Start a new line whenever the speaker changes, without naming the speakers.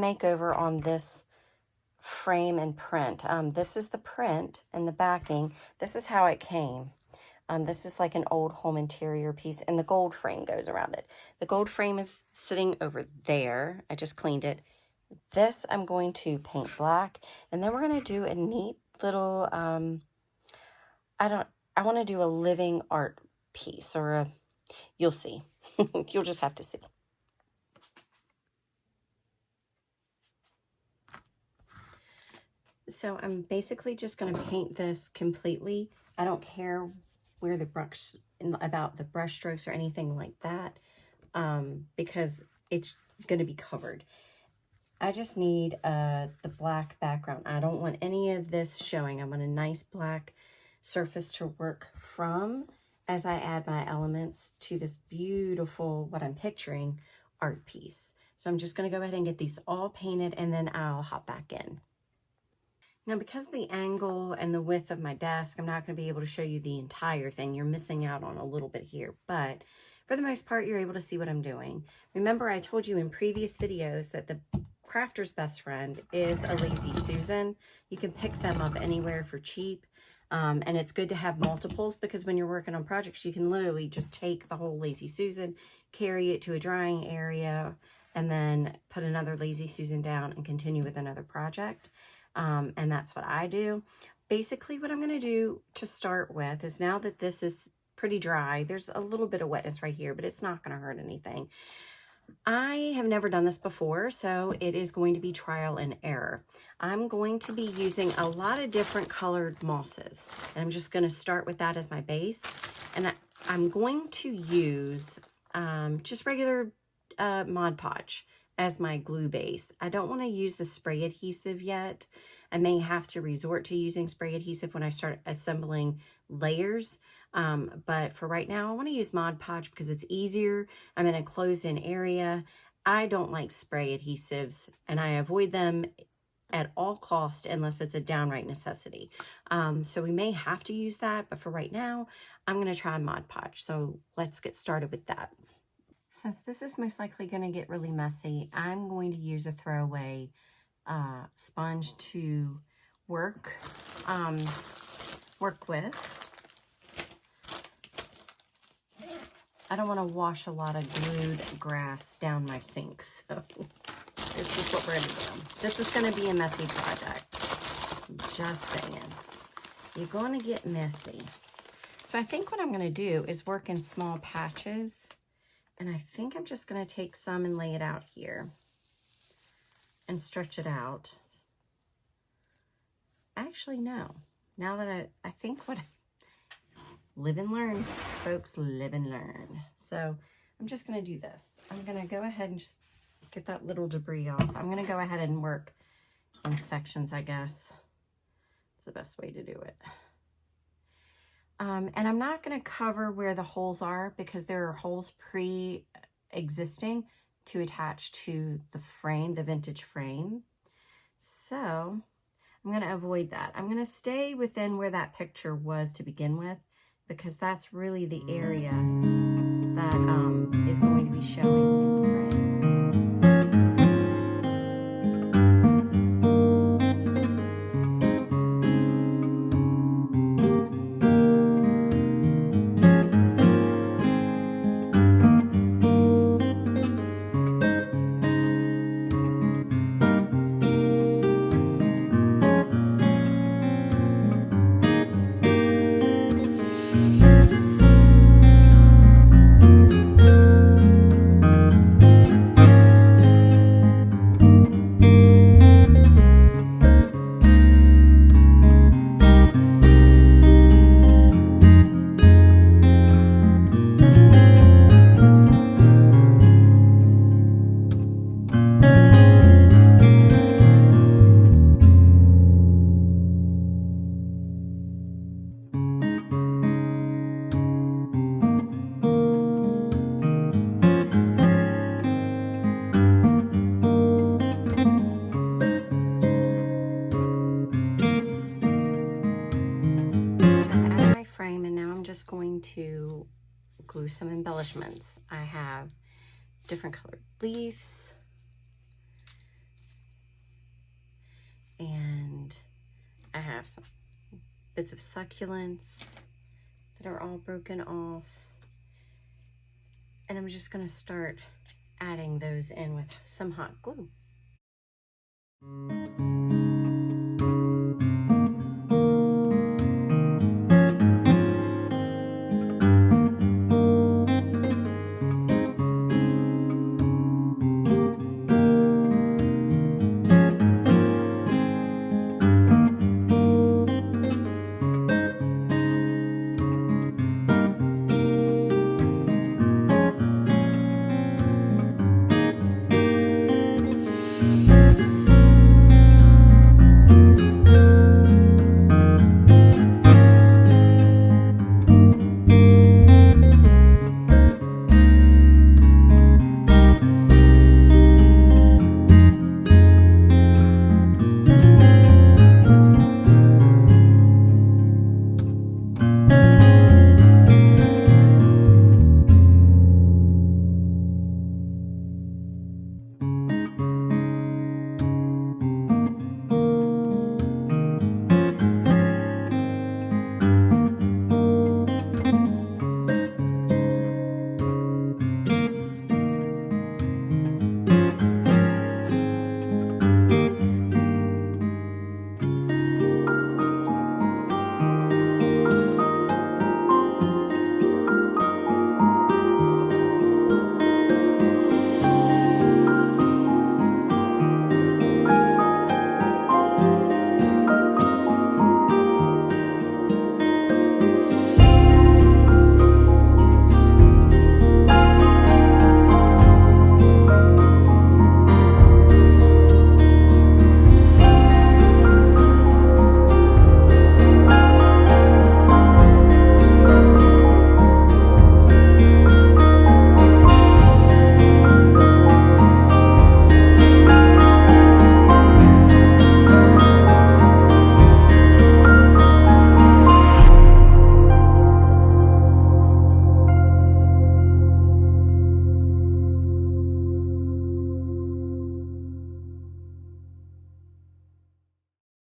makeover on this frame and print. This is the print and the backing. This is how it came. This is like an old home interior piece, and the gold frame goes around it. The gold frame is sitting over there. I just cleaned it. This I'm going to paint black, and then we're going to do a neat little, I want to do a living art piece, or you'll see. You'll just have to see. So I'm basically just going to paint this completely. I don't care where the brush, about the brush strokes or anything like that, because it's going to be covered. I just need the black background. I don't want any of this showing. I want a nice black surface to work from as I add my elements to this beautiful, what I'm picturing, art piece. So I'm just going to go ahead and get these all painted, and then I'll hop back in. Now, because of the angle and the width of my desk, I'm not going to be able to show you the entire thing. You're missing out on a little bit here, but for the most part, you're able to see what I'm doing. Remember, I told you in previous videos that the crafter's best friend is a Lazy Susan. You can pick them up anywhere for cheap, and it's good to have multiples, because when you're working on projects, you can literally just take the whole Lazy Susan, carry it to a drying area, and then put another Lazy Susan down and continue with another project. And that's what I do. Basically, what I'm going to do to start with is, now that this is pretty dry, there's a little bit of wetness right here, but it's not going to hurt anything. I have never done this before, so it is going to be trial and error. I'm going to be using a lot of different colored mosses, and I'm just going to start with that as my base. And I'm going to use just regular Mod Podge as my glue base. I don't want to use the spray adhesive yet. I may have to resort to using spray adhesive when I start assembling layers. But for right now, I want to use Mod Podge because it's easier. I'm in a closed-in area. I don't like spray adhesives, and I avoid them at all costs unless it's a downright necessity. So we may have to use that, but for right now, I'm going to try Mod Podge. So let's get started with that. Since this is most likely going to get really messy, I'm going to use a throwaway sponge to work with. I don't want to wash a lot of glued grass down my sink, so this is what we're going to do. This is going to be a messy project. Just saying. You're going to get messy. So I think what I'm going to do is work in small patches. And I think I'm just going to take some and lay it out here and stretch it out. Actually, no. Now that I think what... Live and learn, folks, live and learn. So I'm just going to do this. I'm going to go ahead and just get that little debris off. I'm going to go ahead and work in sections, I guess. It's the best way to do it. And I'm not going to cover where the holes are, because there are holes pre-existing to attach to the frame, the vintage frame. So I'm going to avoid that. I'm going to stay within where that picture was to begin with, because that's really the area that is going to be showing in the frame. Going to glue some embellishments. I have different colored leaves, And I have some bits of succulents that are all broken off. And I'm just gonna start adding those in with some hot glue.